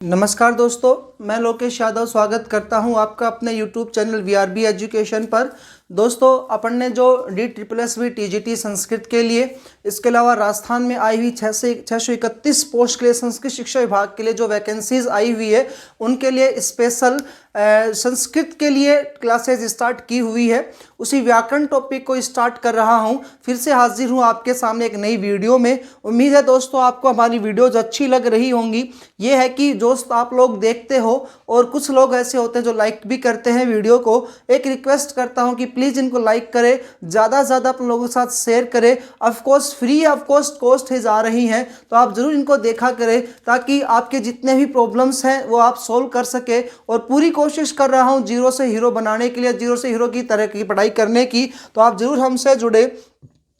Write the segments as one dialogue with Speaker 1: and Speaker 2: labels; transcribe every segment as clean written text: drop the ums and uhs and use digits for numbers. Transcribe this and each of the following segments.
Speaker 1: नमस्कार दोस्तों, मैं लोकेश यादव स्वागत करता हूं आपका अपने YouTube चैनल VRB एजुकेशन पर। दोस्तों, अपन ने जो DSSSB TGT संस्कृत के लिए, इसके अलावा राजस्थान में आई हुई 631 पोस्ट के लिए संस्कृत शिक्षा विभाग के लिए जो वैकेंसीज आई हुई है, उनके लिए स्पेशल संस्कृत के लिए क्लासेज स्टार्ट की हुई है। उसी व्याकरण टॉपिक को स्टार्ट कर रहा हूं। फिर से हाजिर हूं आपके सामने एक नई वीडियो में। उम्मीद है दोस्तों आपको हमारी वीडियोज अच्छी लग रही होंगी। ये है कि दोस्त आप लोग देखते हो और कुछ लोग ऐसे होते हैं जो लाइक भी करते हैं वीडियो को। एक रिक्वेस्ट करता हूं कि प्लीज़ इनको लाइक करें, ज़्यादा से ज़्यादा अपने लोगों के साथ शेयर करें। ऑफकोर्स फ्री ऑफ कॉस्ट ही जा रही हैं, तो आप ज़रूर इनको देखा करें ताकि आपके जितने भी प्रॉब्लम्स हैं वो आप सोल्व कर सके। और पूरी कोशिश कर रहा हूं जीरो से हीरो बनाने के लिए, जीरो से हीरो की तरह की पढ़ाई करने की। तो आप जरूर हमसे जुड़े।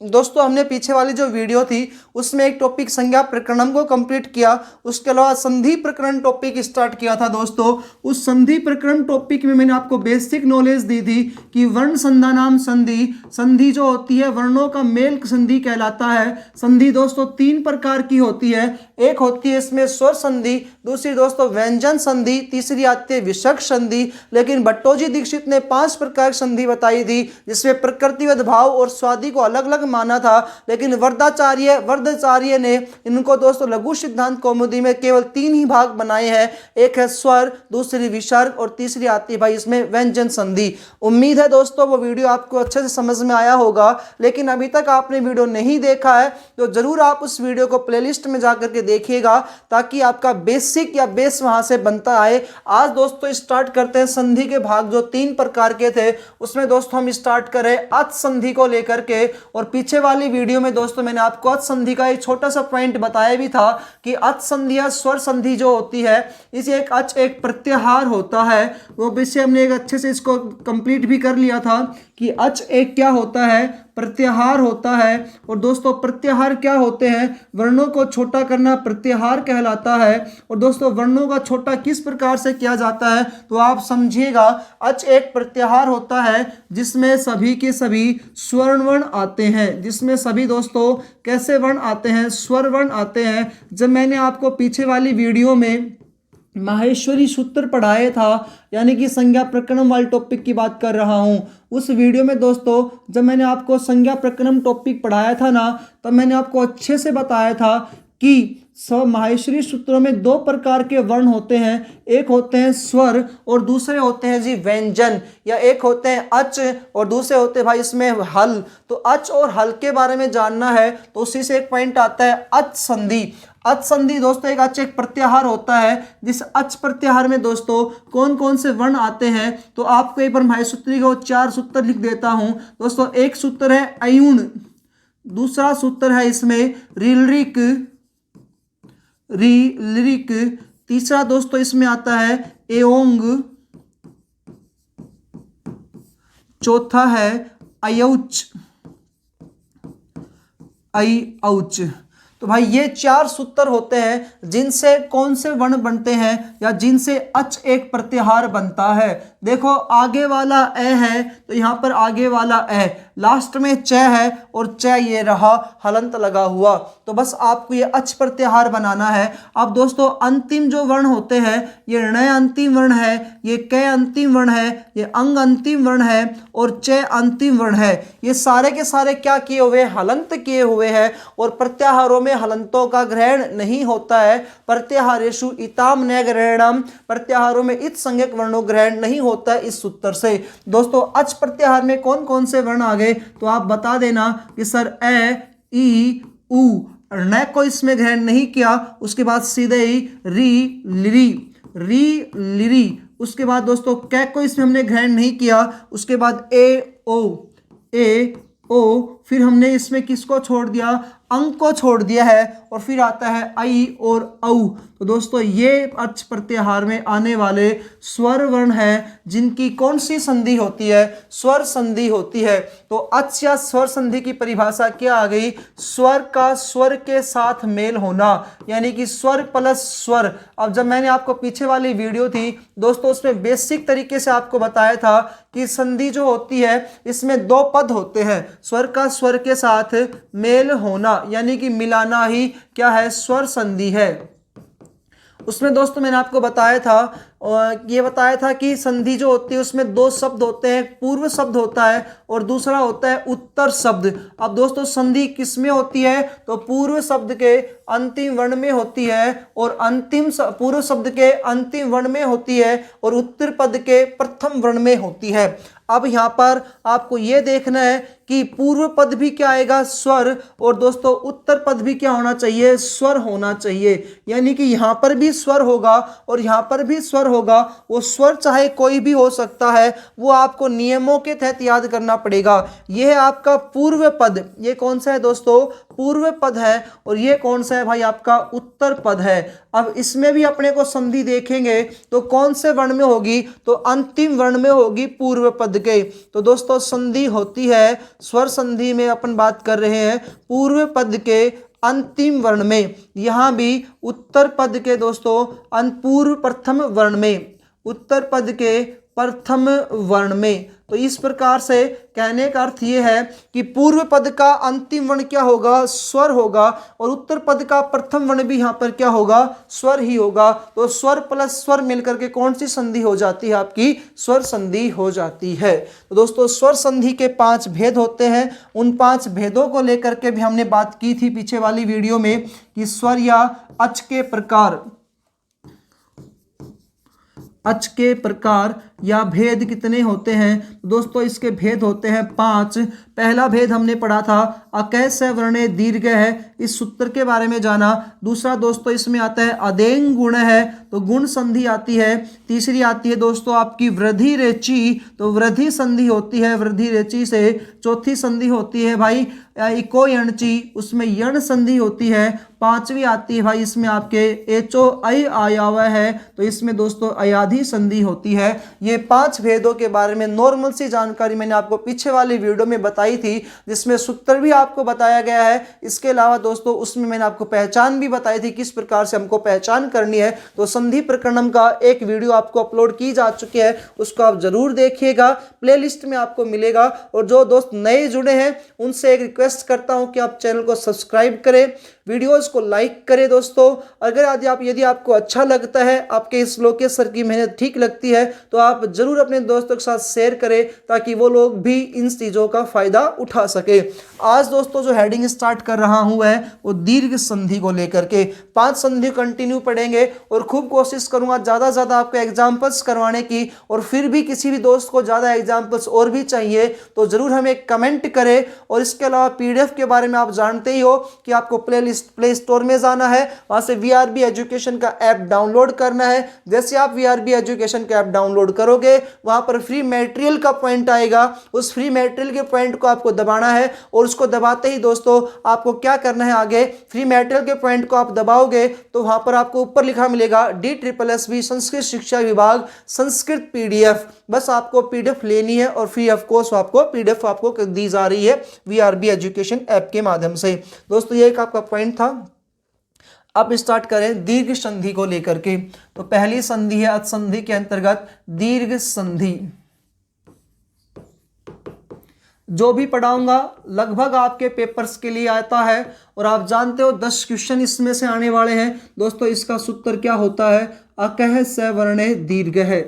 Speaker 1: दोस्तों, हमने पीछे वाली जो वीडियो थी उसमें एक टॉपिक संज्ञा प्रकरणम को कंप्लीट किया। उसके अलावा संधि प्रकरण टॉपिक स्टार्ट किया था। दोस्तों, उस संधि प्रकरण टॉपिक में मैंने आपको बेसिक नॉलेज दी थी कि वर्ण संधानाम संधि, संधि जो होती है वर्णों का मेल संधि कहलाता है। संधि दोस्तों तीन प्रकार की होती है। एक होती है इसमें स्वर संधि, दूसरी दोस्तों व्यंजन संधि, तीसरी आती है विसर्ग संधि। लेकिन भट्टोजी दीक्षित ने 5 प्रकार की संधि बताई थी, जिसमें प्रकृतिवद भाव और स्वादि को अलग अलग माना था। लेकिन वर्धाचार्य ने इनको दोस्तों लघु सिद्धांत कौमुदी में केवल 3 ही भाग बनाए हैं। एक है स्वर, दूसरी विसर्ग और तीसरी आती है भाई इसमें व्यंजन संधि। उम्मीद है दोस्तों वो वीडियो आपको अच्छे से समझ में आया होगा। लेकिन अभी तक आपने वीडियो नहीं देखा है तो जरूर आप उस वीडियो को प्लेलिस्ट में जाकर के देखिएगा, ताकि आपका बेसिक या बेस वहां से बनता आए। आज दोस्तों स्टार्ट करते हैं संधि के भाग जो 3 प्रकार के थे। उसमें दोस्तों हम स्टार्ट करें अच संधि को लेकर के। और पीछे वाली वीडियो में दोस्तों मैंने आपको अच संधि का एक छोटा सा पॉइंट बताया भी था कि अच संधि या स्वर संधि जो होती है, इसे एक अच एक प्रत्याहार होता है। वो विषय हमने एक अच्छे से इसको कंप्लीट भी कर लिया था कि अच एक क्या होता है, प्रत्याहार होता है। और दोस्तों प्रत्याहार क्या होते हैं, वर्णों को छोटा करना प्रत्याहार कहलाता है। और दोस्तों वर्णों का छोटा किस प्रकार से किया जाता है तो आप समझिएगा। अच एक प्रत्याहार होता है जिसमें सभी के सभी स्वर्ण वर्ण आते हैं, जिसमें सभी दोस्तों कैसे वर्ण आते हैं, स्वर वर्ण आते हैं। जब मैंने आपको पीछे वाली वीडियो में माहेश्वरी सूत्र पढ़ाया था, यानी कि संज्ञा प्रकरण वाले टॉपिक की बात कर रहा हूं, उस वीडियो में दोस्तों जब मैंने आपको संज्ञा प्रकरण टॉपिक पढ़ाया था ना, तब मैंने आपको अच्छे से बताया था कि माहेश्वरी सूत्रों में 2 प्रकार के वर्ण होते हैं। एक होते हैं स्वर और दूसरे होते हैं जी व्यंजन, या एक होते हैं अच और दूसरे होते हैं भाई इसमें हल। तो अच और हल के बारे में जानना है तो उसी से एक पॉइंट आता है अच संधि। अच संधि दोस्तों एक अच एक प्रत्याहार होता है। जिस अच प्रत्याहार में दोस्तों कौन कौन से वर्ण आते हैं तो आपको एक बार माहेश्वरी को 4 सूत्र लिख देता हूं। दोस्तों एक सूत्र है अयुण, दूसरा सूत्र है इसमें रीलरिक, तीसरा दोस्तों इसमें आता है एओंग, चौथा है अयौच, औच। तो भाई ये 4 सूत्र होते हैं जिनसे कौन से वर्ण बनते हैं या जिनसे अच एक प्रत्याहार बनता है। देखो आगे वाला ए है तो यहाँ पर आगे वाला ए, लास्ट में च है और च ये रहा हलंत लगा हुआ। तो बस आपको ये अच प्रत्याहार बनाना है। अब दोस्तों अंतिम जो वर्ण होते हैं, ये ण अंतिम वर्ण है, ये क अंतिम वर्ण है, ये अंग अंतिम वर्ण है और च अंतिम वर्ण है। ये सारे के सारे क्या किए हुए, हलंत किए हुए हैं। और प्रत्याहारों में हलंतों का ग्रहण नहीं होता है। प्रत्याहारेषु इताम न ग्रहणम, प्रत्याहारों में इत संज्ञक वर्णों ग्रहण नहीं होता है इस सूत्र से। दोस्तों अच प्रत्याहार में कौन कौन से वर्ण आ गए तो आप बता देना कि सर ए, ई, उ, न को इसमें ग्रहण नहीं किया। उसके बाद सीधे ही री, लिरी। उसके बाद दोस्तों कै को इसमें हमने ग्रहण नहीं किया। उसके बाद ए, ओ, फिर हमने इसमें किसको छोड़ दिया, अंक को छोड़ दिया है। और फिर आता है आई और औ। तो दोस्तों ये अच प्रत्याहार में आने वाले स्वर वर्ण हैं जिनकी कौन सी संधि होती है, स्वर संधि होती है। तो अच या स्वर संधि की परिभाषा क्या आ गई, स्वर का स्वर के साथ मेल होना, यानी कि स्वर प्लस स्वर। अब जब मैंने आपको पीछे वाली वीडियो थी दोस्तों उसमें बेसिक तरीके से आपको बताया था कि संधि जो होती है इसमें 2 पद होते हैं, स्वर का स्वर के साथ मेल होना यानी कि मिलाना ही क्या है, स्वर संधि है। उसमें दोस्तों मैंने आपको बताया था, ये बताया था कि संधि जो होती है उसमें दो शब्द होते हैं, पूर्व शब्द होता है और दूसरा होता है उत्तर शब्द। अब दोस्तों संधि किस में होती है, तो पूर्व शब्द के अंतिम वर्ण में होती है और पूर्व शब्द के अंतिम वर्ण में होती है और उत्तर पद के प्रथम वर्ण में होती है। अब यहाँ पर आपको ये देखना है कि पूर्व पद भी क्या आएगा, स्वर, और दोस्तों उत्तर पद भी क्या होना चाहिए, स्वर होना चाहिए। यानी कि यहाँ पर भी स्वर होगा और यहाँ पर भी स्वर होगा। वो स्वर चाहे कोई भी हो सकता है, वो आपको नियमों के तहत याद करना पड़ेगा। यह है आपका पूर्व पद। ये कौन सा है दोस्तों, पूर्व पद है। और ये कौन सा है भाई, आपका उत्तर पद है। अब इसमें भी अपने को संधि देखेंगे तो कौन से वर्ण में होगी, तो अंतिम वर्ण में होगी पूर्व पद के। तो दोस्तों संधि होती है, स्वर संधि में अपन बात कर रहे हैं पूर्व पद के अंतिम वर्ण में, यहां भी उत्तर पद के दोस्तों पूर्व प्रथम वर्ण में, उत्तर पद के प्रथम वर्ण में। तो इस प्रकार से कहने का अर्थ यह है कि पूर्व पद का अंतिम वर्ण क्या होगा, स्वर होगा, और उत्तर पद का प्रथम वर्ण भी यहां पर क्या होगा, स्वर ही होगा। तो स्वर प्लस स्वर मिलकर के कौन सी संधि हो जाती है, आपकी स्वर संधि हो जाती है। तो दोस्तों स्वर संधि के 5 भेद होते हैं। उन 5 भेदों को लेकर के भी हमने बात की थी पीछे वाली वीडियो में कि स्वर या अच के प्रकार, अच के प्रकार या भेद कितने होते हैं। दोस्तों इसके भेद होते हैं 5। पहला भेद हमने पढ़ा था अकह से वर्णे दीर्घ है, इस सूत्र के बारे में जाना। दूसरा दोस्तों इसमें आता है अदेंग गुण है, तो गुण संधि आती है। तीसरी आती है दोस्तों आपकी वृद्धि रेची, तो वृद्धि संधि होती है वृद्धि रेची से। चौथी संधि होती है भाई इको यणची, उसमें यण संधि होती है। पांचवी आती है भाई इसमें आपके एचो अय आया हुआ है, तो इसमें दोस्तों अयाधि संधि होती है। ये 5 भेदों के बारे में नॉर्मल सी जानकारी मैंने आपको पीछे वाली वीडियो में बताई थी, जिसमें सूत्र भी आपको बताया गया है। इसके अलावा दोस्तों उसमें मैंने आपको पहचान भी बताई थी, किस प्रकार से हमको पहचान करनी है। तो संधि प्रकरणम का एक वीडियो आपको अपलोड की जा चुकी है, उसको आप जरूर देखिएगा, प्लेलिस्ट में आपको मिलेगा। और जो दोस्त नए जुड़े हैं उनसे एक रिक्वेस्ट करता हूं कि आप चैनल को सब्सक्राइब करें, वीडियोस को लाइक करें दोस्तों। अगर यदि आपको अच्छा लगता है, आपके इस लोकेश सर की मेहनत ठीक लगती है, तो आप जरूर अपने दोस्तों के साथ शेयर करें ताकि वो लोग भी इन चीज़ों का फायदा उठा सके। आज दोस्तों जो हेडिंग स्टार्ट कर रहा हूं है वो दीर्घ संधि को लेकर के 5 संधि कंटिन्यू पढ़ेंगे और खूब कोशिश करूंगा ज़्यादा से ज़्यादा आपको एग्जाम्पल्स करवाने की। और फिर भी किसी भी दोस्त को ज़्यादा एग्जाम्पल्स और भी चाहिए तो ज़रूर हमें कमेंट करें। और इसके अलावा PDF के बारे में आप जानते ही हो कि आपको प्ले स्टोर में जाना है, वहां से VRB एजुकेशन का ऐप डाउनलोड करना है। जैसे आप VRB एजुकेशन का ऐप डाउनलोड करोगे, वहां पर फ्री मटेरियल का पॉइंट आएगा, उस फ्री मटेरियल के पॉइंट को आपको दबाना है। और उसको दबाते ही दोस्तों आपको क्या करना है, आगे फ्री मटेरियल के पॉइंट को आप दबाओगे तो वहां पर आपको ऊपर लिखा मिलेगा DSSB संस्कृत शिक्षा विभाग संस्कृत PDF। बस आपको PDF लेनी है और फ्री ऑफ कोर्स आपको PDF आपको दी जा रही है VRB एजुकेशन ऐप के माध्यम से। दोस्तों ये एक आपका पॉइंट था। अब स्टार्ट करें दीर्घ संधि को लेकर के। तो पहली संधि है अच संधि के अंतर्गत दीर्घ संधि। जो भी पढ़ाऊंगा लगभग आपके पेपर्स के लिए आता है और आप जानते हो 10 क्वेश्चन इसमें से आने वाले हैं। दोस्तों इसका सूत्र क्या होता है, अकह से वर्णे दीर्घ है,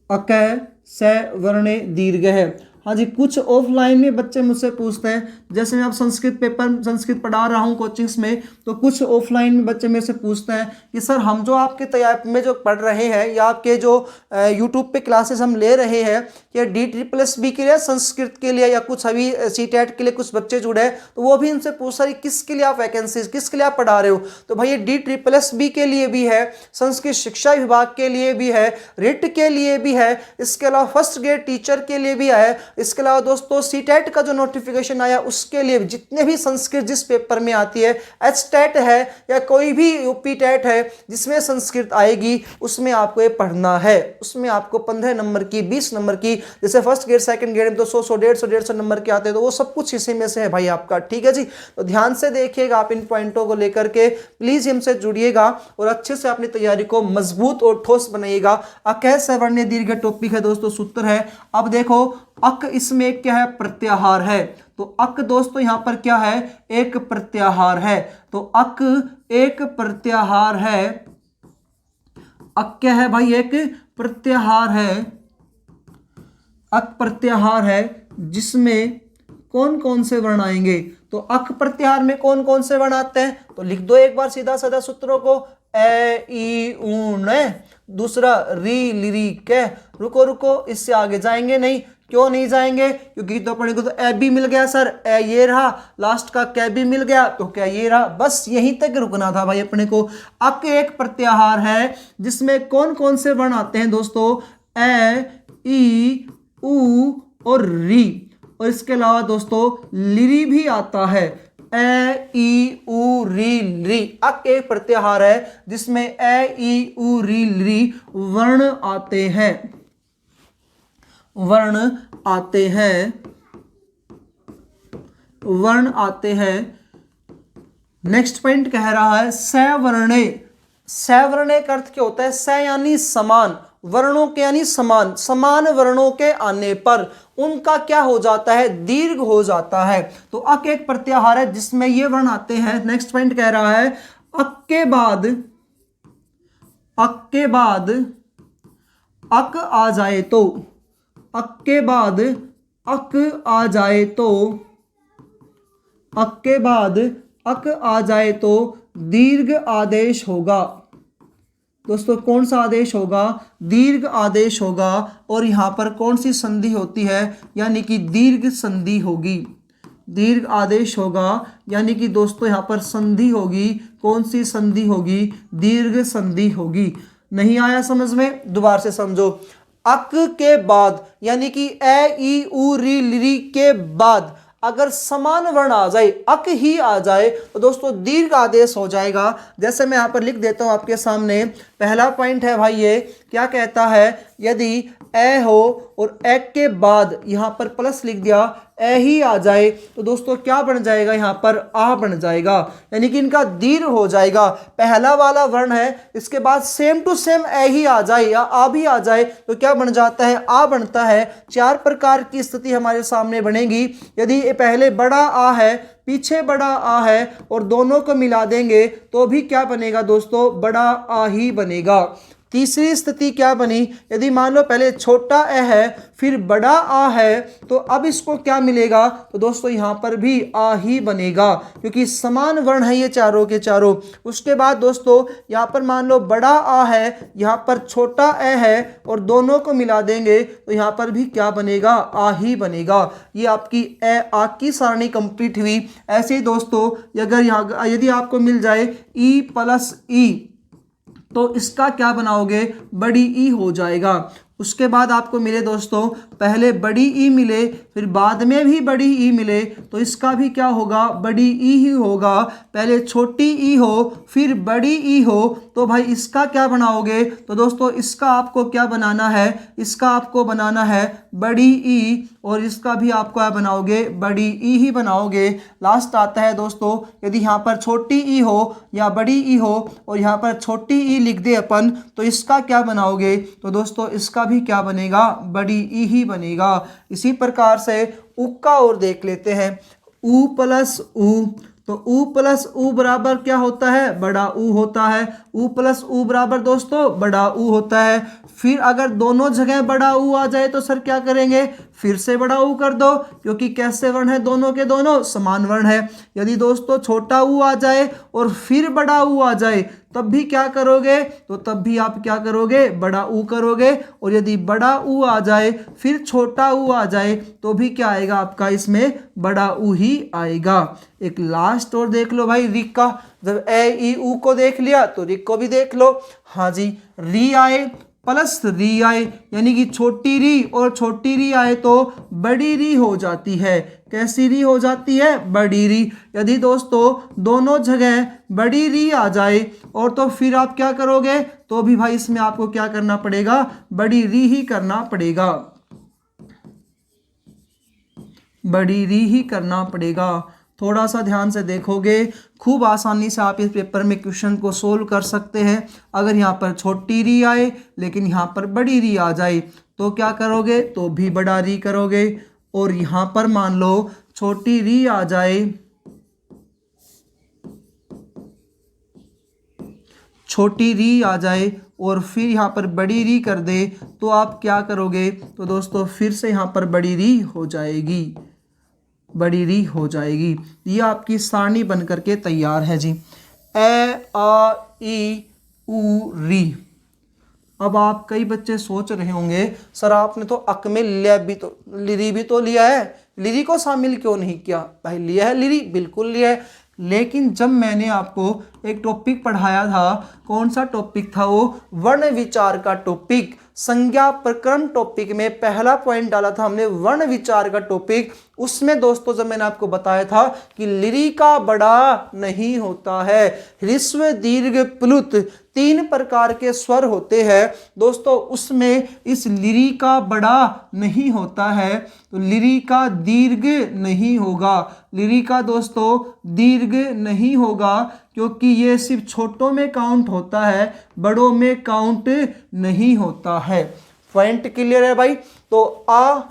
Speaker 1: अकह से वर्णे दीर्घ है। हाँ जी, कुछ ऑफलाइन में बच्चे मुझसे पूछते हैं, जैसे मैं अब संस्कृत पढ़ा रहा हूँ कोचिंग्स में, तो कुछ ऑफलाइन में बच्चे मेरे से पूछते हैं कि सर हम जो आपके तैयारी में जो पढ़ रहे हैं या आपके जो यूट्यूब पे क्लासेस हम ले रहे हैं, या DSSB के लिए संस्कृत के लिए या कुछ अभी CTET के लिए कुछ बच्चे जुड़े हैं, तो वो भी इनसे पूछ रहे किसके लिए आप वैकेंसीज किसके लिए आप पढ़ा रहे हो। तो भाई ये DSSB के लिए भी है, संस्कृत शिक्षा विभाग के लिए भी है, रिट के लिए भी है, इसके अलावा फर्स्ट ग्रेड टीचर के लिए भी है, इसके अलावा दोस्तों CTET का जो नोटिफिकेशन आया उसके लिए, जितने भी संस्कृत जिस पेपर में आती है, HTET है या कोई भी UPTET है जिसमें संस्कृत आएगी, उसमें आपको ये पढ़ना है। उसमें आपको 15 नंबर की 20 नंबर की, जैसे फर्स्ट ग्रेड सेकंड ग्रेड में तो 100 150 नंबर के आते हैं, तो वो सब कुछ इसी में से है भाई आपका। ठीक है जी, तो ध्यान से देखिएगा आप इन पॉइंटों को लेकर के, प्लीज हमसे जुड़िएगा और अच्छे से अपनी तैयारी को मजबूत और ठोस बनाइएगा। अकह से वर्णे दीर्घ टॉपिक है दोस्तों, सूत्र है। अब देखो अक इसमें एक क्या है, प्रत्याहार है। तो अक दोस्तों यहाँ पर क्या है, एक प्रत्याहार है। तो अक एक प्रत्याहार है। अक क्या है भाई, एक प्रत्याहार है। अक प्रत्याहार है जिसमें कौन कौन से वर्ण आएंगे। तो अक प्रत्याहार में कौन कौन से वर्ण आते हैं, तो लिख दो एक बार सीधा साधा सूत्रों को। ए ई उ न, दूसरा री लिरी के। रुको रुको, इससे आगे जाएंगे नहीं। क्यों नहीं जाएंगे, क्योंकि तो अपने को तो ए भी मिल गया सर, ए ये रहा, लास्ट का कै भी मिल गया तो क्या ये रहा, बस यहीं तक रुकना था भाई अपने को। अक एक प्रत्याहार है जिसमें कौन कौन से वर्ण आते हैं दोस्तों, ए ई उ और री, और इसके अलावा दोस्तों लिरी भी आता है, ए ई उ री ली। अक एक प्रत्याहार है जिसमें ए ई उ री ली वर्ण आते हैं, वर्ण आते हैं, वर्ण आते हैं। नेक्स्ट पॉइंट कह रहा है सवर्णे। सवर्णे का अर्थ क्या होता है, स यानी समान, वर्णों के यानी समान, समान वर्णों के आने पर उनका क्या हो जाता है, दीर्घ हो जाता है। तो अक एक प्रत्याहार है जिसमें ये वर्ण आते हैं। नेक्स्ट पॉइंट कह रहा है अक के बाद, अक के बाद अक आ जाए तो, अक के बाद अक आ जाए तो, अक के बाद अक आ जाए तो दीर्घ आदेश होगा। दोस्तों कौन सा आदेश होगा, दीर्घ आदेश होगा। और यहां पर कौन सी संधि होती है, यानी कि दीर्घ संधि होगी, दीर्घ आदेश होगा, यानी कि दोस्तों यहां पर संधि होगी। कौन सी संधि होगी, दीर्घ संधि होगी। नहीं आया समझ में, दोबारा से समझो। अक के बाद यानी कि ए ई उ री ली के बाद अगर समान वर्ण आ जाए, अक ही आ जाए, तो दोस्तों दीर्घ आदेश हो जाएगा। जैसे मैं यहां पर लिख देता हूं आपके सामने, पहला पॉइंट है भाई, ये क्या कहता है, यदि ए हो और ए के बाद यहां पर प्लस लिख दिया, ए ही आ जाए, तो दोस्तों क्या बन जाएगा, यहां पर आ बन जाएगा, यानी कि इनका दीर्घ हो जाएगा। पहला वाला वर्ण है, इसके बाद सेम टू सेम ए ही आ जाए या आ भी आ जाए तो क्या बन जाता है, आ बनता है। चार प्रकार की स्थिति हमारे सामने बनेगी। यदि ये पहले बड़ा आ है, पीछे बड़ा आ है और दोनों को मिला देंगे तो भी क्या बनेगा दोस्तों, बड़ा आ ही बनेगा। तीसरी स्थिति क्या बनी, यदि मान लो पहले छोटा ए है फिर बड़ा आ है, तो अब इसको क्या मिलेगा, तो दोस्तों यहां पर भी आ ही बनेगा, क्योंकि समान वर्ण है ये चारों के चारों। उसके बाद दोस्तों यहां पर मान लो बड़ा आ है, यहां पर छोटा ए है और दोनों को मिला देंगे तो यहां पर भी क्या बनेगा, आ ही बनेगा। ये आपकी ए आ की सारणी कंप्लीट हुई। ऐसे ही दोस्तों अगर यदि आपको मिल जाए ई प्लस ई, तो इसका क्या बनाओगे, बड़ी ई हो जाएगा। उसके बाद आपको मिले दोस्तों, पहले बड़ी ई मिले फिर बाद में भी बड़ी ई मिले, तो इसका भी क्या होगा, बड़ी ई ही होगा। पहले छोटी ई हो फिर बड़ी ई हो, तो भाई इसका क्या बनाओगे, तो दोस्तों इसका आपको क्या बनाना है, इसका आपको बनाना है बड़ी ई, और इसका भी आपको क्या बनाओगे, बड़ी ई ही बनाओगे। लास्ट आता है दोस्तों, यदि यहाँ पर छोटी ई हो या बड़ी ई हो और यहाँ पर छोटी ई लिख दे अपन, तो इसका क्या बनाओगे, तो दोस्तों इसका भी क्या बनेगा, बड़ी ई ही बनेगा। इसी प्रकार से उ का और देख लेते हैं, उ प्लस उ, तो उ प्लस उ बराबर क्या होता है, बड़ा उ होता है। उ प्लस उ बराबर दोस्तों बड़ा उ होता है। फिर अगर दोनों जगह बड़ा उ आ जाए तो सर क्या करेंगे, फिर से बड़ा उ कर दो, क्योंकि कैसे वर्ण है, दोनों के दोनों समान वर्ण है। यदि दोस्तों छोटा उ आ जाए और फिर बड़ा उ आ जाए तब भी क्या करोगे, तो तब भी आप क्या करोगे, बड़ा उ करोगे। और यदि बड़ा उ आ जाए फिर छोटा उ आ जाए तो भी क्या आएगा आपका, इसमें बड़ा उ ही आएगा। एक लास्ट और देख लो भाई, री का, जब ए ई उ को देख लिया तो री को भी देख लो। हाँ जी, री आए प्लस री आए, यानी कि छोटी री और छोटी री आए तो बड़ी री हो जाती है। कैसी री हो जाती है, बड़ी री। यदि दोस्तों दोनों जगह बड़ी री आ जाए और तो फिर आप क्या करोगे, तो भी भाई इसमें आपको क्या करना पड़ेगा, बड़ी री ही करना पड़ेगा, बड़ी री ही करना पड़ेगा। थोड़ा सा ध्यान से देखोगे खूब आसानी से आप इस पेपर में क्वेश्चन को सोल्व कर सकते हैं। अगर यहाँ पर छोटी री आए लेकिन यहाँ पर बड़ी री आ जाए तो क्या करोगे, तो भी बड़ा री करोगे। और यहाँ पर मान लो छोटी री आ जाए, छोटी री आ जाए और फिर यहाँ पर बड़ी री कर दे, तो आप क्या करोगे, तो दोस्तों फिर से यहाँ पर बड़ी री हो जाएगी, बड़ी री हो जाएगी। ये आपकी सारणी बन करके तैयार है जी। ए आ ई उ री। अब आप कई बच्चे सोच रहे होंगे सर आपने तो अक में लिया भी तो लिरी भी तो लिया है, लिरी को शामिल क्यों नहीं किया। भाई लिया है लिरी, बिल्कुल लिया है, लेकिन जब मैंने आपको एक टॉपिक पढ़ाया था, कौन सा टॉपिक था वो, वर्ण विचार का टॉपिक, संज्ञा प्रकरण टॉपिक में पहला पॉइंट डाला था हमने वर्ण विचार का टॉपिक। उसमें दोस्तों जब मैंने आपको बताया था कि लिरी का बड़ा नहीं होता है, ह्रस्व दीर्घ प्लुत 3 प्रकार के स्वर होते हैं दोस्तों, उसमें इस लिरी का बड़ा नहीं होता है, तो लिरी का दीर्घ नहीं होगा, लिरी का दोस्तों दीर्घ नहीं होगा, क्योंकि ये सिर्फ छोटों में काउंट होता है, बड़ों में काउंट नहीं होता है। पॉइंट क्लियर है भाई। तो आ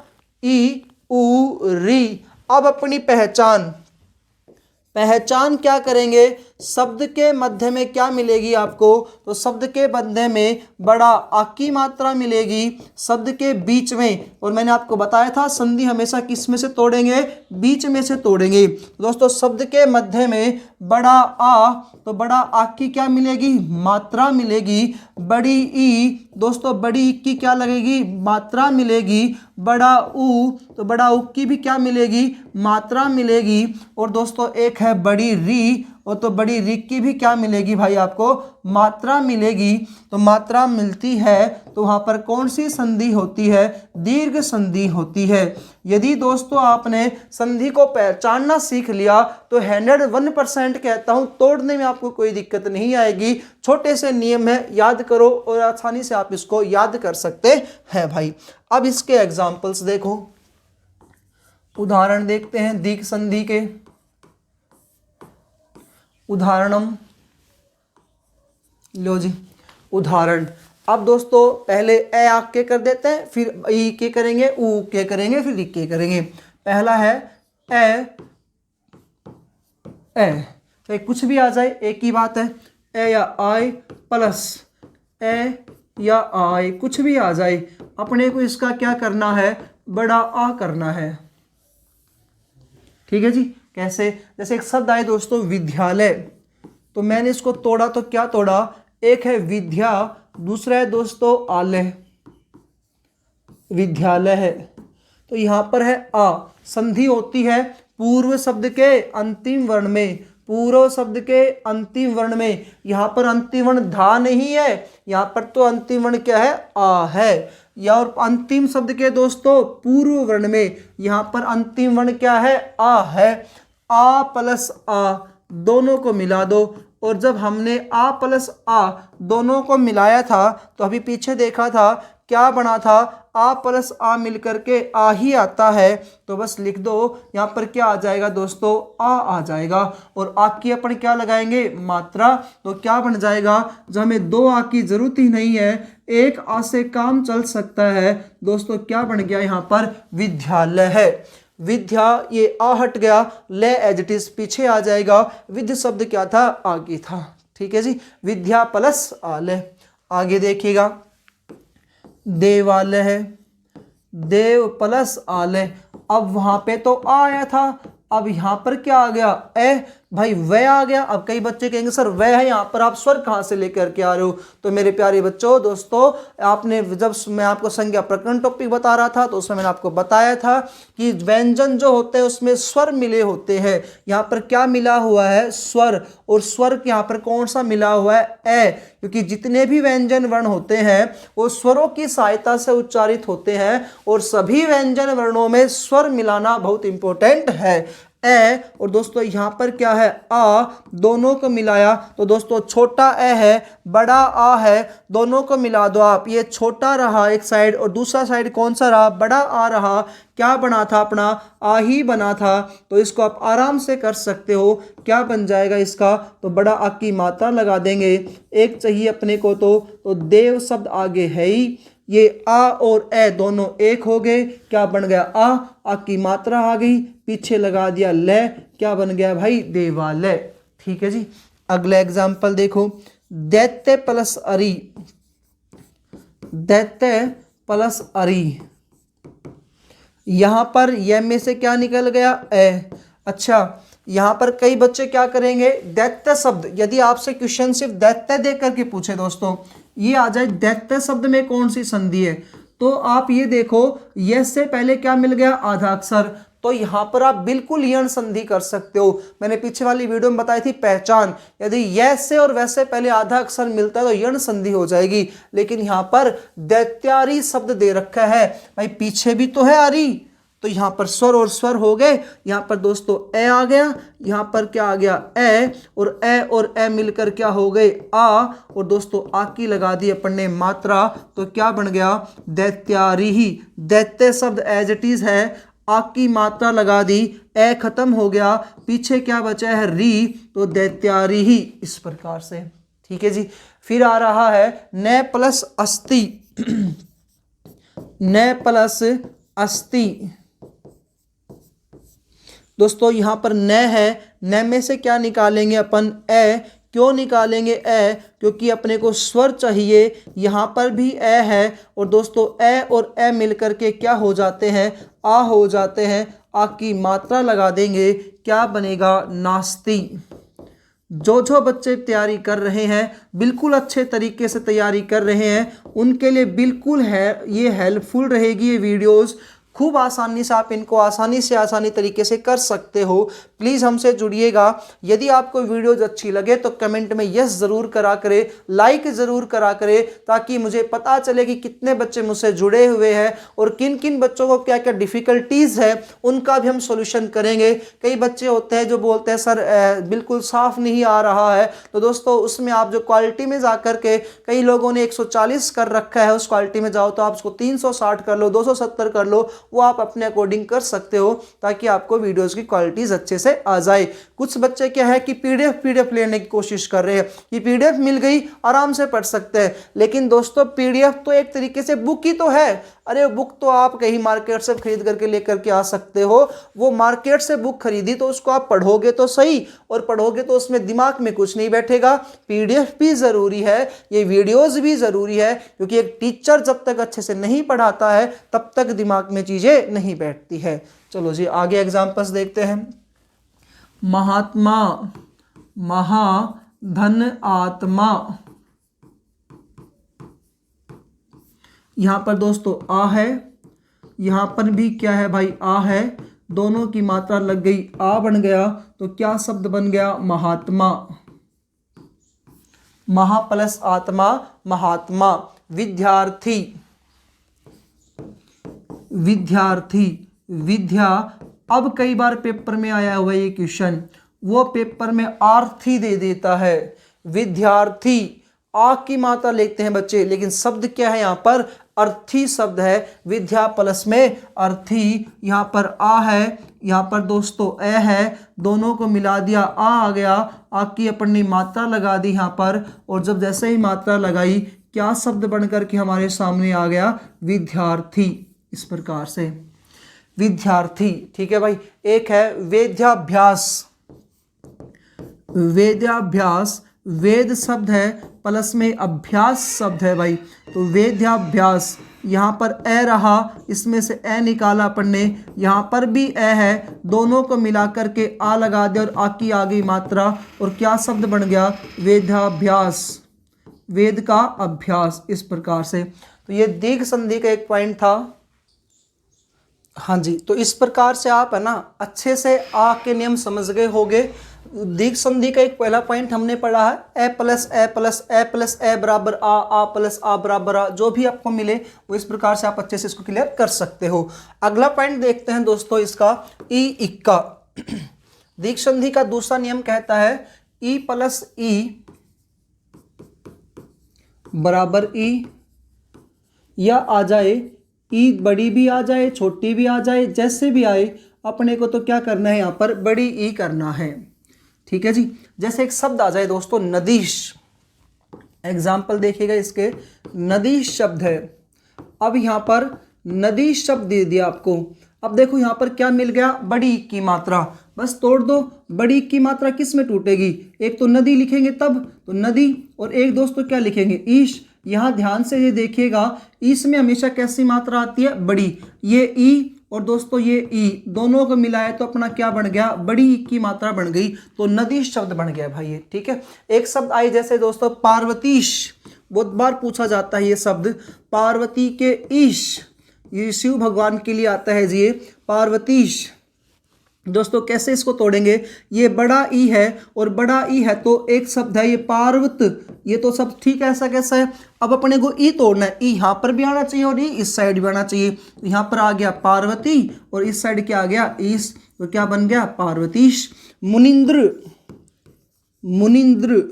Speaker 1: ई उ री। अब अपनी पहचान क्या करेंगे, शब्द के मध्य में क्या मिलेगी आपको, तो शब्द के मध्य में बड़ा आ की मात्रा मिलेगी, शब्द के बीच में, और मैंने आपको बताया था संधि हमेशा किस में से तोड़ेंगे, बीच में से तोड़ेंगे। तो दोस्तों शब्द के मध्य में बड़ा आ, तो बड़ा आ की क्या मिलेगी, मात्रा मिलेगी। बड़ी ई, दोस्तों बड़ी ई की क्या लगेगी, मात्रा मिलेगी। बड़ा ऊ, तो बड़ा ऊ की भी क्या मिलेगी, मात्रा मिलेगी। और दोस्तों एक है बड़ी री, और तो बड़ी री की भी क्या मिलेगी भाई आपको, मात्रा मिलेगी। तो मात्रा मिलती है तो वहाँ पर कौन सी संधि होती है, दीर्घ संधि होती है। यदि दोस्तों आपने संधि को पहचानना सीख लिया तो 101% कहता हूँ तोड़ने में आपको कोई दिक्कत नहीं आएगी। छोटे से नियम है, याद करो और आसानी से आप इसको याद कर सकते हैं भाई। अब इसके एग्जाम्पल्स देखो, उदाहरण देखते हैं दीर्घ संधि के। उदाहरणम, लो जी उदाहरण। अब दोस्तों पहले ए आ के कर देते हैं, फिर ई के करेंगे, ऊ के करेंगे, फिर ई के करेंगे। पहला है ए, तो कुछ भी आ जाए एक ही बात है, ए या आई प्लस ए या आई कुछ भी आ जाए, अपने को इसका क्या करना है, बड़ा आ करना है। ठीक है जी। कैसे, जैसे एक शब्द आए दोस्तों विद्यालय, तो मैंने इसको तोड़ा तो क्या तोड़ा, एक है विद्या, दूसरा है दोस्तों आलय, विद्यालय है। तो यहां पर है आ, संधि होती है पूर्व शब्द के अंतिम वर्ण में, पूर्व शब्द के अंतिम वर्ण में। यहां पर अंतिम वर्ण धा नहीं है, यहां पर तो अंतिम वर्ण क्या है, आ है। या और अंतिम शब्द के दोस्तों पूर्व वर्ण में, यहां पर अंतिम वर्ण क्या है, आ है। आ प्लस आ दोनों को मिला दो, और जब हमने आ प्लस आ दोनों को मिलाया था तो अभी पीछे देखा था क्या बना था, आ प्लस आ मिलकर के आ ही आता है। तो बस लिख दो, यहाँ पर क्या आ जाएगा दोस्तों, आ जाएगा। और आ की अपन क्या लगाएंगे, मात्रा, तो क्या बन जाएगा, जब हमें 2 आ की जरूरत ही नहीं है, 1 आ से काम चल सकता है दोस्तों। क्या बन गया यहाँ पर, विद्यालय है। विद्या, ये आ हट गया, ले एज इट इज पीछे आ जाएगा, विद्य शब्द क्या था, आगे था। ठीक है जी, विद्या प्लस आलय। आगे देखिएगा देवालय है, देव प्लस आलय। अब वहां पे तो आ आया था, अब यहां पर क्या आ गया, ए, भाई वह आ गया। अब कई बच्चे कहेंगे सर वह है, यहाँ पर आप स्वर कहाँ से लेकर के आ रहे हो। तो मेरे प्यारे बच्चों, दोस्तों आपने जब मैं आपको संज्ञा प्रकरण टॉपिक बता रहा था तो उसमें मैंने आपको बताया था कि व्यंजन जो होते हैं उसमें स्वर मिले होते हैं। यहाँ पर क्या मिला हुआ है, स्वर, और स्वर यहाँ पर कौन सा मिला हुआ है, ए, क्योंकि जितने भी व्यंजन वर्ण होते हैं वो स्वरों की सहायता से उच्चारित होते हैं, और सभी व्यंजन वर्णों में स्वर मिलाना बहुत इंपॉर्टेंट है। ए, और दोस्तों यहां पर क्या है, आ, दोनों को मिलाया तो दोस्तों छोटा ए है, बड़ा आ है, दोनों को मिला दो आप, ये छोटा रहा एक साइड और दूसरा साइड कौन सा रहा, बड़ा आ रहा। क्या बना था अपना, आ ही बना था। तो इसको आप आराम से कर सकते हो, क्या बन जाएगा इसका, तो बड़ा आ की मात्रा लगा देंगे। एक चाहिए अपने को तो देव शब्द आगे है ही, ये आ और ए दोनों एक हो गए, क्या बन गया आ की मात्रा आ गई, पीछे लगा दिया ले, क्या बन गया भाई देवालय। ठीक है जी। अगला एग्जाम्पल देखो, दैत्य प्लस अरी, दैत्य प्लस अरी, यहां पर यह में से क्या निकल गया ए। अच्छा, यहां पर कई बच्चे क्या करेंगे, दैत्य शब्द, यदि आपसे क्वेश्चन सिर्फ दैत्य दे करके पूछे दोस्तों, ये आ जाए दैत्य शब्द में कौन सी संधि है, तो आप ये देखो यह से पहले क्या मिल गया आधा अक्षर, तो यहां पर आप बिल्कुल यण संधि कर सकते हो। मैंने पीछे वाली वीडियो में बताई थी पहचान, यदि यह से और वैसे पहले आधा अक्षर मिलता है तो यण संधि हो जाएगी, लेकिन यहां पर दैत्यारी शब्द दे रखा है भाई, पीछे भी तो है आरी, तो यहां पर स्वर और स्वर हो गए, यहां पर दोस्तों ए आ गया, यहां पर क्या आ गया ए और ए मिलकर क्या हो गए आ, और दोस्तों आ की लगा दी अपन ने मात्रा, तो क्या बन गया दैत्यारी ही। दैत्य शब्द एज इट इज है, आ की मात्रा लगा दी, ए खत्म हो गया, पीछे क्या बचा है री, तो दैत्यारी ही, इस प्रकार से। ठीक है जी। फिर आ रहा है न प्लस अस्ति, न प्लस अस्ति, दोस्तों यहां पर न है, न में से क्या निकालेंगे अपन ए, क्यों निकालेंगे ए, क्योंकि अपने को स्वर चाहिए, यहां पर भी ए है, और दोस्तों ए और ए मिलकर के क्या हो जाते हैं आ हो जाते हैं, आ की मात्रा लगा देंगे, क्या बनेगा नास्ति। जो बच्चे तैयारी कर रहे हैं, बिल्कुल अच्छे तरीके से तैयारी कर रहे हैं, उनके लिए बिल्कुल है ये हेल्पफुल रहेगी ये वीडियोस, खूब आसानी से आप इनको आसानी तरीके से कर सकते हो। प्लीज़ हमसे जुड़िएगा। यदि आपको वीडियोज अच्छी लगे तो कमेंट में यस ज़रूर करा करें, लाइक ज़रूर करा करें, ताकि मुझे पता चले कि कितने बच्चे मुझसे जुड़े हुए हैं और किन किन बच्चों को क्या क्या डिफ़िकल्टीज़ है, उनका भी हम सोल्यूशन करेंगे। कई बच्चे होते हैं जो बोलते हैं सर बिल्कुल साफ़ नहीं आ रहा है, तो दोस्तों उसमें आप जो क्वालिटी में जा कर के, कई लोगों ने 140 कर रखा है, उस क्वालिटी में जाओ तो आप उसको 360 कर लो, 270 कर लो, वो आप अपने अकॉर्डिंग कर सकते हो, ताकि आपको वीडियोस की क्वालिटीज अच्छे से आ जाए। कुछ बच्चे क्या है कि पीडीएफ लेने की कोशिश कर रहे हैं कि पीडीएफ मिल गई आराम से पढ़ सकते हैं, लेकिन दोस्तों पीडीएफ तो एक तरीके से बुक ही तो है। अरे बुक तो आप कहीं मार्केट से खरीद करके लेकर के आ सकते हो, वो मार्केट से बुक खरीदी तो उसको आप पढ़ोगे तो सही, और पढ़ोगे तो उसमें दिमाग में कुछ नहीं बैठेगा। पीडीएफ भी ज़रूरी है, ये वीडियोस भी ज़रूरी है, क्योंकि एक टीचर जब तक अच्छे से नहीं पढ़ाता है तब तक दिमाग में चीज़ें नहीं बैठती है। चलो जी आगे एग्जाम्पल्स देखते हैं। महात्मा, महाधन आत्मा, यहां पर दोस्तों आ है, यहां पर भी क्या है भाई आ है, दोनों की मात्रा लग गई, आ बन गया, तो क्या शब्द बन गया महात्मा। महा प्लस आत्मा महात्मा। विद्यार्थी, विद्यार्थी, विद्या, अब कई बार पेपर में आया हुआ ये क्वेश्चन, वो पेपर में आर्थी दे देता है। विद्यार्थी आ की मात्रा लेते हैं बच्चे, लेकिन शब्द क्या है यहाँ पर अर्थी शब्द है। विद्या प्लस में अर्थी, यहाँ पर आ है, यहाँ पर दोस्तों ए है, दोनों को मिला दिया आ गया, आ की अपन ने मात्रा लगा दी यहाँ पर, और जब जैसे ही मात्रा लगाई क्या शब्द बनकर के हमारे सामने आ गया विद्यार्थी, इस प्रकार से विद्यार्थी। ठीक है भाई। एक है वेद्याभ्यास, वेद्याभ्यास, वेद शब्द है प्लस में अभ्यास शब्द है भाई, तो वेद्याभ्यास, यहाँ पर ए रहा, इसमें से ए निकाला अपन ने, यहाँ पर भी ए है, दोनों को मिला करके आ लगा दिया और आ की आ गई मात्रा, और क्या शब्द बन गया वेद्याभ्यास, वेद का अभ्यास, इस प्रकार से। तो ये दीर्घ संधि का एक पॉइंट था। हाँ जी, तो इस प्रकार से आप है ना अच्छे से आ के नियम समझ गए होगे। दीर्घ संधि का एक पहला पॉइंट हमने पढ़ा है ए प्लस ए प्लस ए प्लस ए बराबर आ प्लस आ बराबर आ, जो भी आपको मिले वो इस प्रकार से आप अच्छे से इसको क्लियर कर सकते हो। अगला पॉइंट देखते हैं दोस्तों इसका ई इक्का। दीर्घ संधि का दूसरा नियम कहता है ई प्लस ई बराबर ई, या आ जाए ई बड़ी भी आ जाए छोटी भी आ जाए, जैसे भी आए अपने को तो क्या करना है यहाँ पर बड़ी ई करना है। ठीक है जी। जैसे एक शब्द आ जाए दोस्तों नदीश, एग्जाम्पल देखिएगा इसके, नदीश शब्द है, अब यहाँ पर नदी शब्द दे दिया आपको। अब देखो यहाँ पर क्या मिल गया, बड़ी की मात्रा, बस तोड़ दो। बड़ी की मात्रा किस में टूटेगी, एक तो नदी लिखेंगे तब, तो नदी, और एक दोस्तों क्या लिखेंगे, ईश। यहाँ ध्यान से ये देखिएगा, ईश में हमेशा कैसी मात्रा आती है, बड़ी। ये ई और दोस्तों ये ई दोनों को मिलाया तो अपना क्या बन गया, बड़ी ई की मात्रा बन गई, तो नदी शब्द बन गया भाई ये, ठीक है। एक शब्द आई जैसे दोस्तों पार्वतीश, बहुत बार पूछा जाता है ये शब्द, पार्वती के ईश, ये शिव भगवान के लिए आता है जी ये पार्वतीश। दोस्तों कैसे इसको तोड़ेंगे, ये बड़ा ई है और बड़ा ई है तो एक शब्द है ये पार्वत, ये तो सब ठीक है, ऐसा कैसा है। अब अपने को ई तोड़ना है, ई यहाँ पर भी आना चाहिए और ई इस साइड भी आना चाहिए, तो यहाँ पर आ गया पार्वती और इस साइड क्या आ गया, ईश, तो क्या बन गया, पार्वतीश। मुनिंद्र, मुनिंद्र,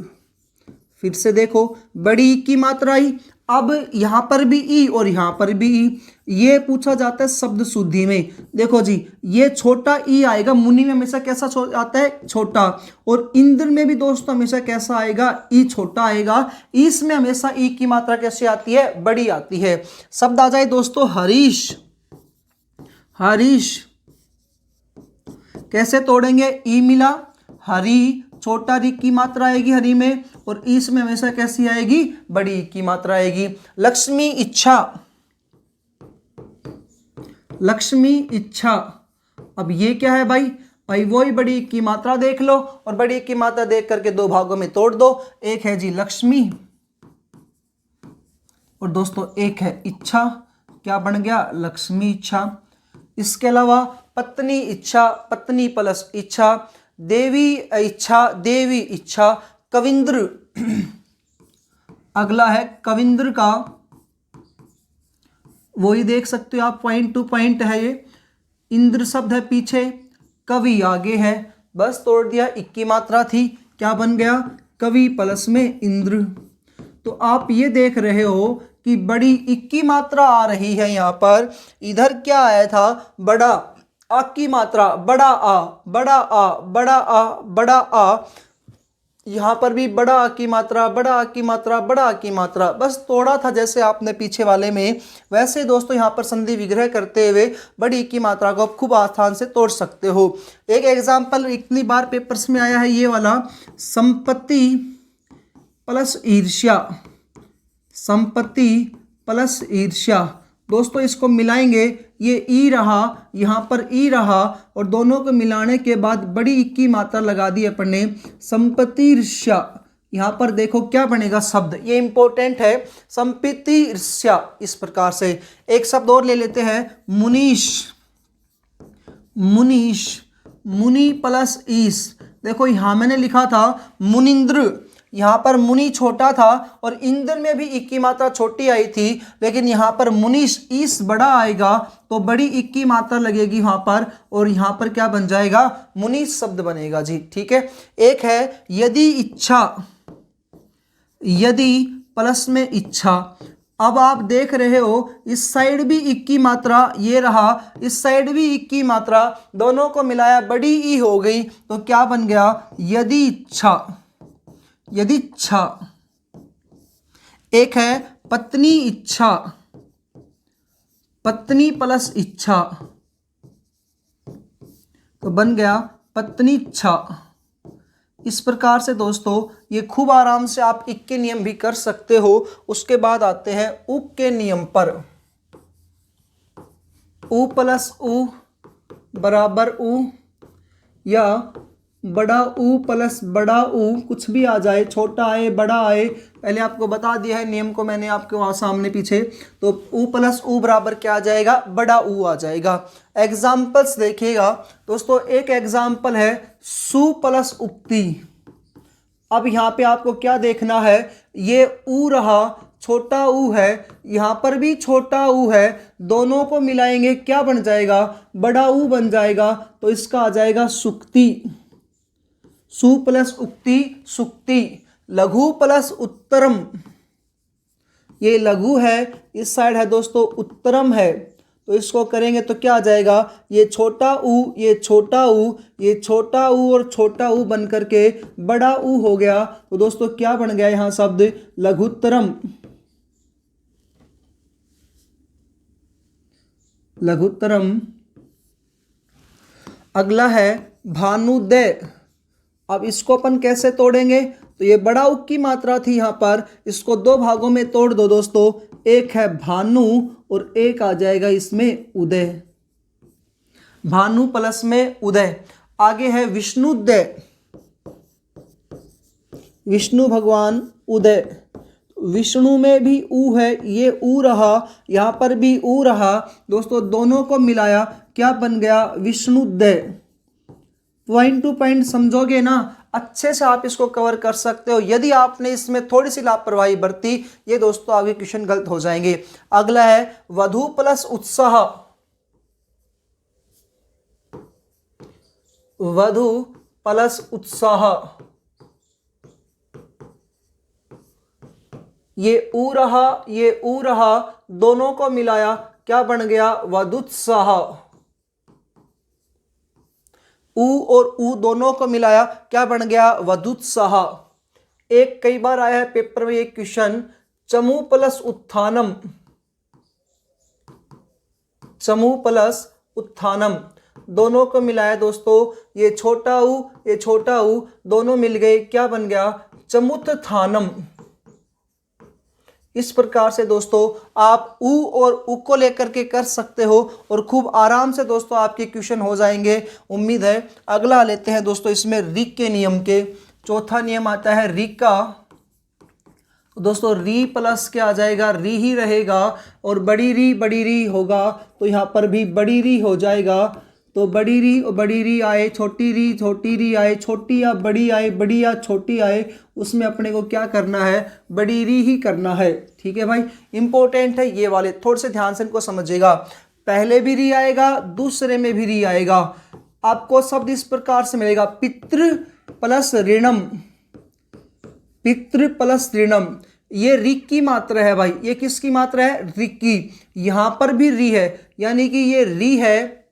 Speaker 1: फिर से देखो बड़ी ई की मात्रा आई, अब यहाँ पर भी ई और यहाँ पर भी ई, ये पूछा जाता है शब्द शुद्धि में। देखो जी ये छोटा ई आएगा, मुनि में हमेशा कैसा आता है, छोटा, और इंद्र में भी दोस्तों हमेशा कैसा आएगा, ई छोटा आएगा। इसमें हमेशा ई की मात्रा कैसे आती है, बड़ी आती है। शब्द आ जाए दोस्तों हरीश, हरीश, कैसे तोड़ेंगे, ई मिला, हरी, छोटा री की मात्रा आएगी हरी में, और इसमें हमेशा कैसी आएगी, बड़ी की मात्रा आएगी। लक्ष्मी इच्छा, लक्ष्मी इच्छा, अब ये क्या है भाई, भाई वही बड़ी की मात्रा देख लो और बड़ी की मात्रा देख करके दो भागों में तोड़ दो, एक है जी लक्ष्मी और दोस्तों एक है इच्छा, क्या बन गया, लक्ष्मी इच्छा। इसके अलावा पत्नी इच्छा, पत्नी प्लस इच्छा, देवी इच्छा, देवी इच्छा, कविंद्र, अगला है कविंद्र का, वही देख सकते हो आप, पॉइंट टू पॉइंट है ये, इंद्र शब्द है पीछे, कवि आगे है, बस तोड़ दिया, एक की मात्रा थी, क्या बन गया, कवि प्लस में इंद्र। तो आप ये देख रहे हो कि बड़ी एक की मात्रा आ रही है यहाँ पर, इधर क्या आया था, बड़ा आ की मात्रा, बड़ा आ, बड़ा आ, बड़ा आ, बड़ा आ, यहाँ पर भी बड़ा आ की मात्रा, बड़ा आ की मात्रा, बड़ा आ की मात्रा, बस तोड़ा था जैसे आपने पीछे वाले में, वैसे दोस्तों यहाँ पर संधि विग्रह करते हुए बड़ी की मात्रा को आप खूब आसान से तोड़ सकते हो। एक एग्जाम्पल इतनी बार पेपर्स में आया है ये वाला, संपत्ति प्लस ईर्ष्या, संपत्ति प्लस ईर्ष्या, दोस्तों इसको मिलाएंगे, ये ई रहा, यहाँ पर ई रहा, और दोनों को मिलाने के बाद बड़ी ई की मात्रा लगा दी अपन ने, संपत्ति ईर्ष्या। यहाँ पर देखो क्या बनेगा शब्द, ये इंपॉर्टेंट है, संपत्ति ईर्ष्या। इस प्रकार से एक शब्द और ले लेते हैं, मुनीश, मुनीश, मुनि प्लस ईश, देखो यहाँ मैंने लिखा था मुनिंद्र, यहाँ पर मुनि छोटा था और इंद्र में भी इक की मात्रा छोटी आई थी, लेकिन यहाँ पर मुनीश ईस बड़ा आएगा तो बड़ी इक की मात्रा लगेगी वहाँ पर, और यहाँ पर क्या बन जाएगा, मुनीश शब्द बनेगा जी, ठीक है। एक है यदि इच्छा, यदि प्लस में इच्छा, अब आप देख रहे हो इस साइड भी इक की मात्रा, ये रहा, इस साइड भी इक की मात्रा, दोनों को मिलाया बड़ी ई हो गई, तो क्या बन गया, यदि इच्छा, यदि इच्छा। एक है पत्नी इच्छा, पत्नी प्लस इच्छा, तो बन गया पत्नी इच्छा। इस प्रकार से दोस्तों ये खूब आराम से आप इक के नियम भी कर सकते हो। उसके बाद आते हैं उप के नियम पर। उ प्लस उ बराबर उ, या बड़ा उ प्लस बड़ा उ, कुछ भी आ जाए, छोटा आए बड़ा आए, पहले आपको बता दिया है नियम को मैंने आपके वहाँ सामने पीछे। तो उ प्लस उ बराबर क्या आ जाएगा, बड़ा उ आ जाएगा। एग्जाम्पल्स देखिएगा दोस्तों, एक एग्जाम्पल है सु प्लस उक्ति। अब यहाँ पे आपको क्या देखना है, ये उ रहा, छोटा उ है, यहाँ पर भी छोटा उ है, दोनों को मिलाएंगे क्या बन जाएगा, बड़ा उ बन जाएगा, तो इसका आ जाएगा सुक्ति। सु प्लस उक्ति सुक्ति। लघु प्लस उत्तरम, ये लघु है, इस साइड है दोस्तों उत्तरम है, तो इसको करेंगे तो क्या आ जाएगा, ये छोटा उ, ये छोटा उ, ये छोटा उ और छोटा उ बन करके बड़ा उ हो गया। तो दोस्तों क्या बन गया यहाँ शब्द, लघुत्तरम। लघुत्तरम। अगला है भानुदय। अब इसको अपन कैसे तोड़ेंगे, तो ये बड़ा उक की मात्रा थी यहाँ पर, इसको दो भागों में तोड़ दो दोस्तों, एक है भानु और एक आ जाएगा इसमें उदय। भानु प्लस में उदय। आगे है विष्णुदय, विष्णु भगवान उदय। विष्णु में भी ऊ है, ये ऊ रहा, यहाँ पर भी ऊ रहा दोस्तों, दोनों को मिलाया क्या बन गया, विष्णुदय। पॉइंट टू पॉइंट समझोगे ना, अच्छे से आप इसको कवर कर सकते हो। यदि आपने इसमें थोड़ी सी लापरवाही बरती, ये दोस्तों आगे क्वेश्चन गलत हो जाएंगे। अगला है वधु प्लस उत्साह। वधु प्लस उत्साह, ये ऊ रहा, ये ऊ रहा, दोनों को मिलाया क्या बन गया, वधुत्साह। ऊ और ऊ दोनों को मिलाया क्या बन गया, वधुत्साह। एक कई बार आया है पेपर में एक क्वेश्चन, चमू प्लस उत्थानम। चमू प्लस उत्थानम, दोनों को मिलाया दोस्तों, ये छोटा ऊ, ये छोटा ऊ, दोनों मिल गए क्या बन गया, चमुत्थानम। इस प्रकार से दोस्तों आप ऊ और उ को लेकर के कर सकते हो और खूब आराम से दोस्तों आपके क्वेश्चन हो जाएंगे, उम्मीद है। अगला लेते हैं दोस्तों इसमें रीक के नियम के। चौथा नियम आता है रीक का। तो दोस्तों री प्लस क्या आ जाएगा, री ही रहेगा, और बड़ी री होगा, तो यहाँ पर भी बड़ी री हो जाएगा। तो बड़ी री और बड़ी री आए, छोटी री आए, छोटी या बड़ी आए, बड़ी या छोटी आए, उसमें अपने को क्या करना है, बड़ी री ही करना है। ठीक है भाई, इंपॉर्टेंट है ये वाले, थोड़े से ध्यान से इनको समझिएगा। पहले भी री आएगा, दूसरे में भी री आएगा। आपको शब्द इस प्रकार से मिलेगा, पितृ प्लस ऋणम। पितृ प्लस ऋणम, ये ऋक की मात्रा है भाई। ये किसकी मात्रा है, ऋक की। यहां पर भी री है, यानी कि ये री है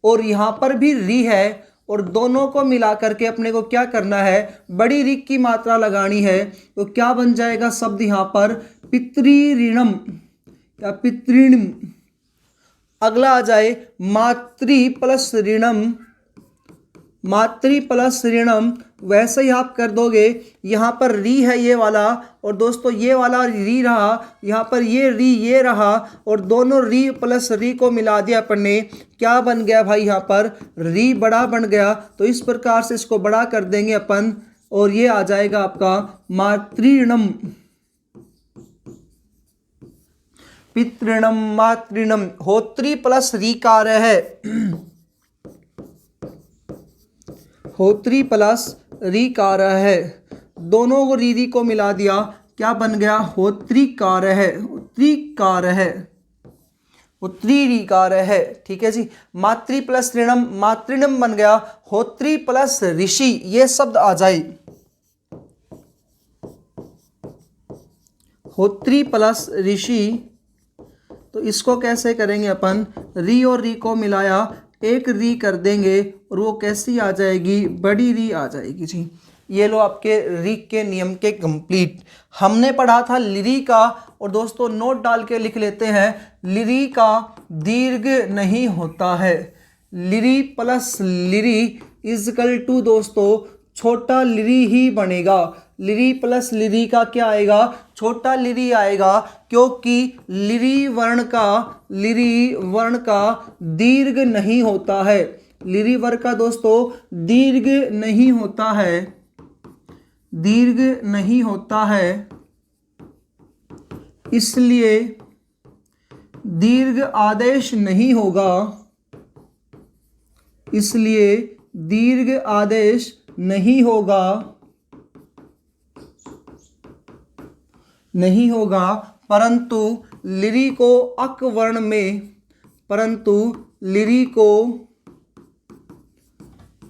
Speaker 1: और यहां पर भी री है, और दोनों को मिला करके अपने को क्या करना है, बड़ी ऋक की मात्रा लगानी है। तो क्या बन जाएगा शब्द यहां पर, पितृऋणम या पितृणम। अगला आ जाए मातृ प्लस ऋणम। मातृ प्लस ऋणम, वैसे ही आप कर दोगे। यहाँ पर री है ये वाला, और दोस्तों ये वाला री रहा, यहाँ पर ये री ये रहा, और दोनों री प्लस री को मिला दिया अपन ने, क्या बन गया भाई, यहाँ पर री बड़ा बन गया। तो इस प्रकार से इसको बड़ा कर देंगे अपन, और ये आ जाएगा आपका मातृणम। पितृणम, मातृणम। होत्री प्लस रीकार है, होत्री प्लस रीकार है, दोनों को री को मिला दिया, क्या बन गया, होत्रीकार है। उत्रीकार है, उत्रीकार है। ठीक है जी। मातृ प्लस ऋणम, मातृणम बन गया। होत्री प्लस ऋषि, ये शब्द आ जाए, होत्री प्लस ऋषि। तो इसको कैसे करेंगे अपन, री और री को मिलाया, एक री कर देंगे, और वो कैसी आ जाएगी, बड़ी री आ जाएगी जी। ये लो आपके री के नियम के कंप्लीट। हमने पढ़ा था लिरी का, और दोस्तों नोट डाल के लिख लेते हैं, लिरी का दीर्घ नहीं होता है। लिरी प्लस लिरी इजकल टू दोस्तों छोटा लिरी ही बनेगा। लिरी प्लस लिरी का क्या आएगा, छोटा लिरी आएगा, क्योंकि लिरी वर्ण का दीर्घ नहीं होता है। लिरी वर्ण का दोस्तों दीर्घ नहीं होता है, दीर्घ नहीं होता है, इसलिए दीर्घ आदेश नहीं होगा, इसलिए दीर्घ आदेश नहीं होगा, नहीं होगा। परंतु लिरी को अक वर्ण में, परंतु लिरी को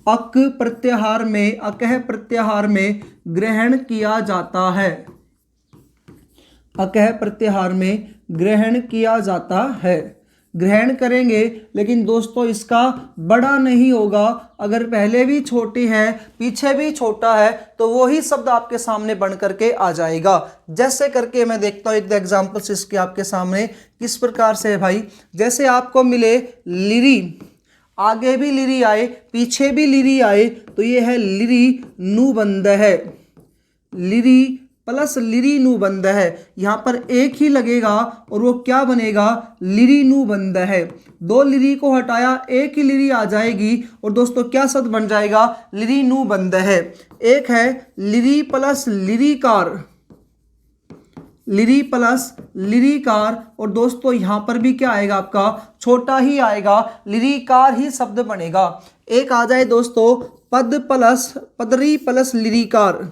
Speaker 1: अक प्रत्याहार में, अकह प्रत्याहार में ग्रहण किया जाता है, अकह प्रत्याहार में ग्रहण किया जाता है। ग्रहण करेंगे, लेकिन दोस्तों इसका बड़ा नहीं होगा। अगर पहले भी छोटी है पीछे भी छोटा है तो वही शब्द आपके सामने बन करके आ जाएगा। जैसे करके मैं देखता हूँ एक दो एग्जाम्पल्स इसके आपके सामने किस प्रकार से है भाई। जैसे आपको मिले लिरी, आगे भी लिरी आए पीछे भी लिरी आए तो ये है लिरी नुबंध है। लिरी प्लस लिरी नुबंध है, यहाँ पर एक ही लगेगा और वो क्या बनेगा, लिरी नुबंध है। दो लिरी को हटाया एक ही लिरी आ जाएगी और दोस्तों क्या शब्द बन जाएगा, लिरी नुबंध है। एक है लिरी प्लस लिरिकार, लिरी प्लस लिरिकार, और दोस्तों यहां पर भी क्या आएगा आपका, छोटा ही आएगा, लिरिकार ही शब्द बनेगा। एक आ जाए दोस्तों पद प्लस पदरी प्लस लिरिकार,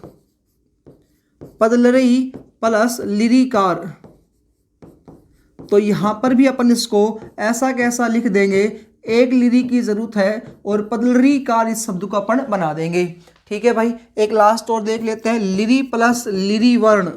Speaker 1: पदलरी प्लस लिरिकार, तो यहां पर भी अपन इसको ऐसा कैसा लिख देंगे, एक लिरी की जरूरत है और पदलरी कार इस शब्द को अपन बना देंगे। ठीक है भाई, एक लास्ट और देख लेते हैं, लिरी प्लस लिरी वर्ण,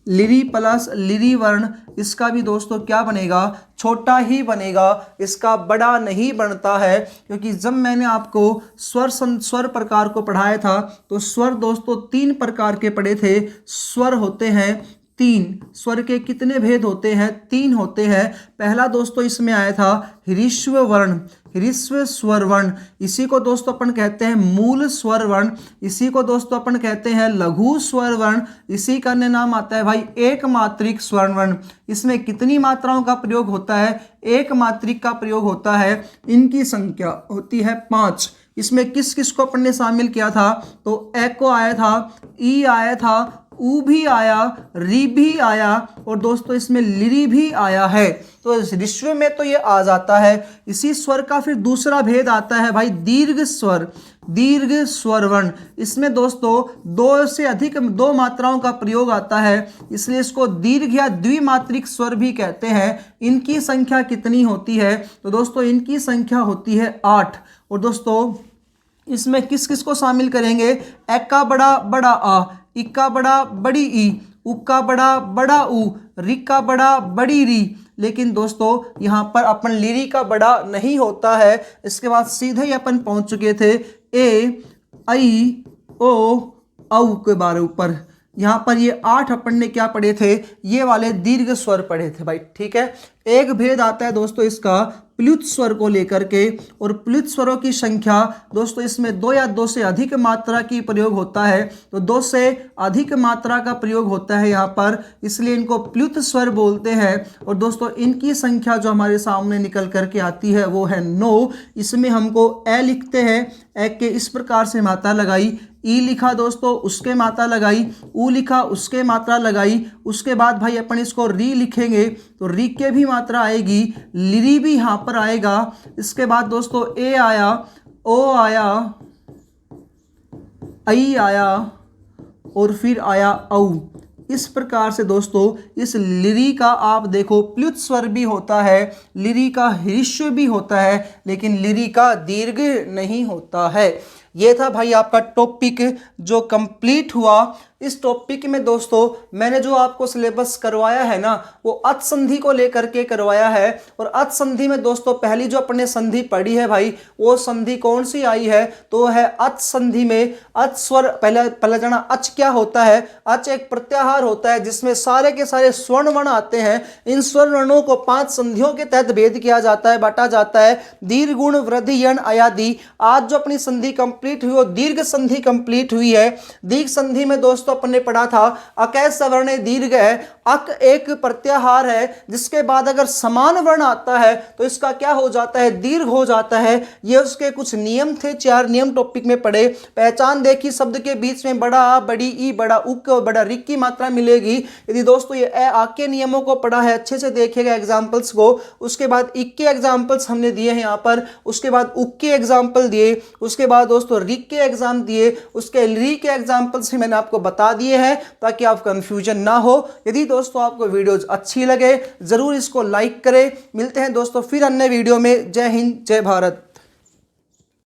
Speaker 1: लिरी प्लस लिरी वर्ण, इसका भी दोस्तों क्या बनेगा, छोटा ही बनेगा, इसका बड़ा नहीं बनता है। क्योंकि जब मैंने आपको स्वर प्रकार को पढ़ाया था तो स्वर दोस्तों 3 प्रकार के पढ़े थे। स्वर होते हैं 3, स्वर के कितने भेद होते हैं, 3 होते हैं। पहला दोस्तों इसमें आया था ह्रीश्व वर्ण, ह्रीश्व स्वर वर्ण, इसी को दोस्तों अपन कहते हैं मूल स्वर वर्ण, इसी को दोस्तों अपन कहते हैं लघु स्वर वर्ण, इसी का अन्य नाम आता है भाई एक मात्रिक स्वर वर्ण। इसमें कितनी मात्राओं का प्रयोग होता है, एक मात्रिक का प्रयोग होता है, इनकी संख्या होती है 5। इसमें किस किस को अपन ने शामिल किया था, तो ए को आया था, ई आया था, ऊ भी आया, री भी आया, और दोस्तों इसमें लिरी भी आया है। तो इस विश्व में तो ये आ जाता है। इसी स्वर का फिर दूसरा भेद आता है भाई दीर्घ स्वर, दीर्घ स्वर वर्ण। इसमें दोस्तों 2 से अधिक 2 मात्राओं का प्रयोग आता है, इसलिए इसको दीर्घ या द्विमात्रिक स्वर भी कहते हैं। इनकी संख्या कितनी होती है, तो दोस्तों इनकी संख्या होती है 8। और दोस्तों इसमें किस किस को शामिल करेंगे, ए का बड़ा बड़ा आ, ई का बड़ा बड़ी ई, उ का बड़ा बड़ा उ, री का बड़ा बड़ी री। लेकिन दोस्तों यहाँ पर अपन लिरी का बड़ा नहीं होता है। इसके बाद सीधे ही अपन पहुंच चुके थे ए आई ओ औ के बारे ऊपर। यहाँ पर ये 8 अपन ने क्या पढ़े थे, ये वाले दीर्घ स्वर पढ़े थे भाई। ठीक है, एक भेद आता है दोस्तों इसका प्लुत स्वर को लेकर के, और प्लुत स्वरों की संख्या दोस्तों इसमें 2 या 2 से अधिक मात्रा की प्रयोग होता है, तो 2 से अधिक मात्रा का प्रयोग होता है यहाँ पर, इसलिए इनको प्लुत स्वर बोलते हैं। और दोस्तों इनकी संख्या जो हमारे सामने निकल करके आती है वो है 9। इसमें हमको ए लिखते हैं, ए के इस प्रकार से मात्रा लगाई, ई लिखा दोस्तों उसके मात्रा लगाई, ऊ लिखा उसके मात्रा लगाई, उसके बाद भाई अपन इसको री लिखेंगे तो री के भी मात्रा आएगी, लिरी भी यहाँ पर आएगा। इसके बाद दोस्तों ए आया, ओ आया, आई आया, और फिर आया औ। इस प्रकार से दोस्तों इस लिरी का आप देखो प्लुत स्वर भी होता है, लिरी का ह्रीश्व भी होता है, लेकिन लिरी का दीर्घ नहीं होता है। ये था भाई आपका टॉपिक जो कंप्लीट हुआ। इस टॉपिक में दोस्तों मैंने जो आपको सिलेबस करवाया है ना, वो अच संधि को लेकर के करवाया है। और अच संधि में दोस्तों पहली जो अपने संधि पढ़ी है भाई, वो संधि कौन सी आई है, तो वो है अच संधि में अच स्वर। पहले जाना अच क्या होता है। अच एक प्रत्याहार होता है जिसमें सारे के सारे स्वर्ण वर्ण आते हैं। इन स्वर्ण वर्णों को 5 संधियों के तहत भेद किया जाता है, बांटा जाता है, दीर्घ गुण वृद्धि यण आयादि। आज जो अपनी संधि कंप्लीट हुई वो दीर्घ संधि कंप्लीट हुई है। दीर्घ संधि में दोस्तों अपन ने पढ़ा था अकै सवर्ण दीर्घ है, अक एक प्रत्याहार है, जिसके बाद अगर समान वर्ण आता है तो इसका क्या हो जाता है, दीर्घ हो जाता है। ये उसके कुछ नियम थे, 4 नियम टॉपिक में पढ़े। पहचान देखी, शब्द के बीच में बड़ा आ, बड़ी ई, बड़ा उक और बड़ा रिक की मात्रा मिलेगी। यदि दोस्तों ये ए आ के नियमों को पढ़ा है, अच्छे से देखेगा एग्जाम्पल्स को। उसके बाद इक के एग्जाम्पल्स हमने दिए हैं यहाँ पर, उसके बाद उक के एग्जाम्पल दिए, उसके बाद दोस्तों रिक के एग्जाम दिए, उसके री के एग्जाम्पल्स मैंने आपको बता दिए हैं ताकि आप कंफ्यूजन ना हो। यदि दोस्तों आपको वीडियोज अच्छी लगे जरूर इसको लाइक करें। मिलते हैं दोस्तों फिर अन्य वीडियो में। जय हिंद, जय भारत।